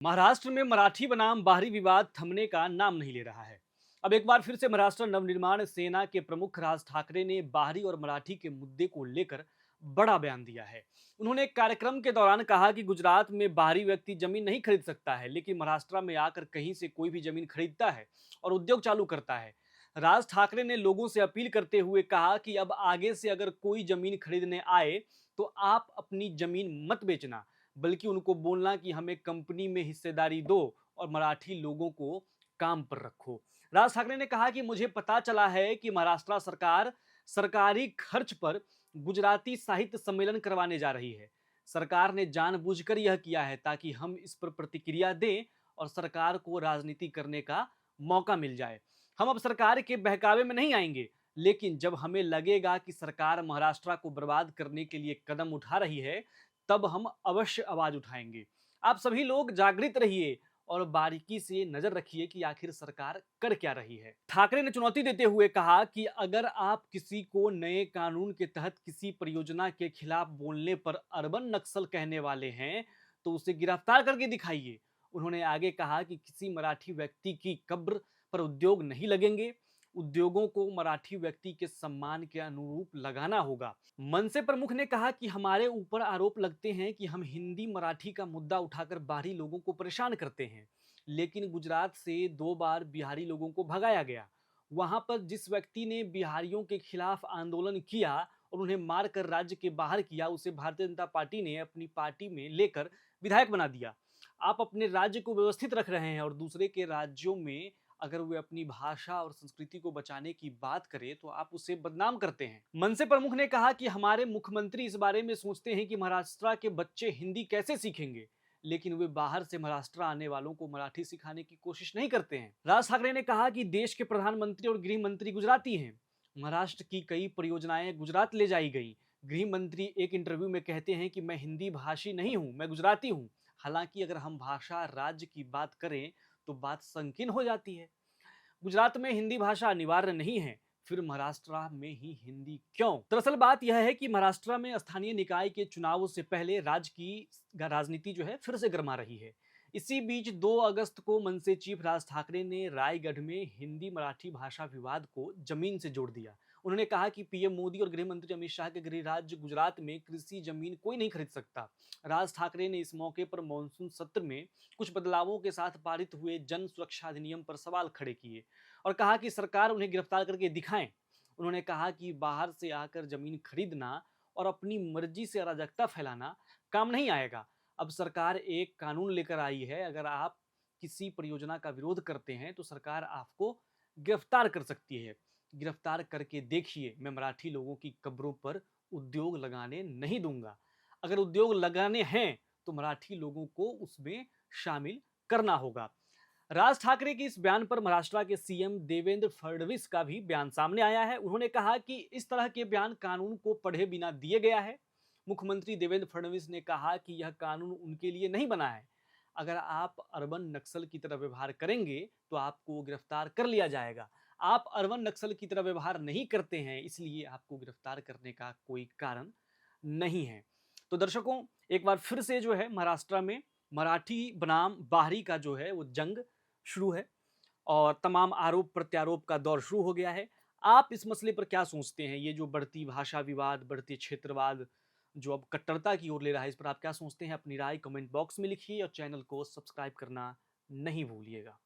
महाराष्ट्र में मराठी बनाम बाहरी विवाद थमने का नाम नहीं ले रहा है। अब एक बार फिर से महाराष्ट्र नवनिर्माण सेना के प्रमुख राज ठाकरे ने बाहरी और मराठी के मुद्दे को लेकर बड़ा बयान दिया है। उन्होंने एक कार्यक्रम के दौरान कहा कि गुजरात में बाहरी व्यक्ति जमीन नहीं खरीद सकता है, लेकिन महाराष्ट्र में आकर कहीं से कोई भी जमीन खरीदता है और उद्योग चालू करता है। राज ठाकरे ने लोगों से अपील करते हुए कहा कि अब आगे से अगर कोई जमीन खरीदने आए तो आप अपनी जमीन मत बेचना, बल्कि उनको बोलना कि हमें कंपनी में हिस्सेदारी दो और मराठी लोगों को काम पर रखो। राज ठाकरे ने कहा कि मुझे पता चला है कि महाराष्ट्र सरकार सरकारी खर्च पर गुजराती साहित्य सम्मेलन करवाने जा रही है। सरकार ने जानबूझकर यह किया है ताकि हम इस पर प्रतिक्रिया दें और सरकार को राजनीति करने का मौका मिल जाए। हम अब सरकार के बहकावे में नहीं आएंगे, लेकिन जब हमें लगेगा कि सरकार महाराष्ट्र को बर्बाद करने के लिए कदम उठा रही है, तब हम अवश्य आवाज उठाएंगे। आप सभी लोग जागृत रहिए और बारीकी से नजर रखिए कि आखिर सरकार कर क्या रही है। ठाकरे ने चुनौती देते हुए कहा कि अगर आप किसी को नए कानून के तहत किसी परियोजना के खिलाफ बोलने पर अर्बन नक्सल कहने वाले हैं, तो उसे गिरफ्तार करके दिखाइए। उन्होंने आगे कहा कि किसी मराठी व्यक्ति की कब्र पर उद्योग नहीं लगेंगे। उद्योगों को मराठी व्यक्ति के सम्मान के अनुरूप लगाना होगा। मनसे प्रमुख ने कहा कि हमारे ऊपर आरोप लगते हैं कि हम हिंदी मराठी का मुद्दा उठाकर बाहरी लोगों को परेशान करते हैं, लेकिन गुजरात से 2 बार बिहारी लोगों को भगाया गया। वहां पर जिस व्यक्ति ने बिहारियों के खिलाफ आंदोलन किया और उन्हें मारकर राज्य के बाहर किया, उसे भारतीय जनता पार्टी ने अपनी पार्टी में लेकर विधायक बना दिया। आप अपने राज्य को व्यवस्थित रख रहे हैं और दूसरे के राज्यों में अगर वे अपनी भाषा और संस्कृति को बचाने की बात करें तो आप उसे बदनाम करते हैं। मनसे प्रमुख ने कहा कि हमारे मुख्यमंत्री इस बारे में सोचते हैं कि महाराष्ट्र के बच्चे हिंदी कैसे सीखेंगे, लेकिन वे बाहर से महाराष्ट्र आने वालों को मराठी सिखाने की कोशिश नहीं करते हैं। राज ठाकरे ने कहा कि देश के प्रधानमंत्री और गृह मंत्री गुजराती हैं। महाराष्ट्र की कई परियोजनाएं गुजरात ले जाई गई। गृह मंत्री एक इंटरव्यू में कहते हैं कि मैं हिंदी भाषी नहीं हूं, मैं गुजराती हूं। हालांकि अगर हम भाषा राज्य की बात करें तो बात संकीर्ण हो जाती है। गुजरात में हिंदी भाषा अनिवार्य नहीं है, फिर महाराष्ट्र में ही हिंदी क्यों? दरअसल बात यह है कि महाराष्ट्र में स्थानीय निकाय के चुनाव से पहले राज्य की राजनीति जो है फिर से गर्मा रही है। इसी बीच 2 अगस्त को मनसे चीफ राज ठाकरे ने रायगढ़ में हिंदी मराठी भाषा विवाद को जमीन से जोड़ दिया। उन्होंने कहा कि पीएम मोदी और गृह मंत्री अमित शाह के गृह राज्य गुजरात में कृषि जमीन कोई नहीं खरीद सकता। राज ठाकरे ने इस मौके पर मानसून सत्र में कुछ बदलावों के साथ पारित हुए जन सुरक्षा अधिनियम पर सवाल खड़े किए और कहा कि सरकार उन्हें गिरफ्तार करके दिखाएं। उन्होंने कहा कि बाहर से आकर जमीन खरीदना और अपनी मर्जी से अराजकता फैलाना काम नहीं आएगा। अब सरकार एक कानून लेकर आई है, अगर आप किसी परियोजना का विरोध करते हैं तो सरकार आपको गिरफ्तार कर सकती है। गिरफ्तार करके देखिए, मैं मराठी लोगों की कब्रों पर उद्योग लगाने नहीं दूंगा। अगर उद्योग लगाने हैं तो मराठी लोगों को उसमें शामिल करना होगा। राज ठाकरे के इस बयान पर महाराष्ट्र के सीएम देवेंद्र फडणवीस का भी बयान सामने आया है। उन्होंने कहा कि इस तरह के बयान कानून को पढ़े बिना दिए गया है। मुख्यमंत्री देवेंद्र फडणवीस ने कहा कि यह कानून उनके लिए नहीं बना है। अगर आप अर्बन नक्सल की तरह व्यवहार करेंगे तो आपको गिरफ्तार कर लिया जाएगा। आप अर्बन नक्सल की तरह व्यवहार नहीं करते हैं, इसलिए आपको गिरफ्तार करने का कोई कारण नहीं है। तो दर्शकों, एक बार फिर से जो है महाराष्ट्र में मराठी बनाम बाहरी का जो है वो जंग शुरू है और तमाम आरोप प्रत्यारोप का दौर शुरू हो गया है। आप इस मसले पर क्या सोचते हैं? ये जो बढ़ती भाषा विवाद, बढ़ती क्षेत्रवाद जो अब कट्टरता की ओर ले रहा है, इस पर आप क्या सोचते हैं? अपनी राय कमेंट बॉक्स में लिखिए और चैनल को सब्सक्राइब करना नहीं भूलिएगा।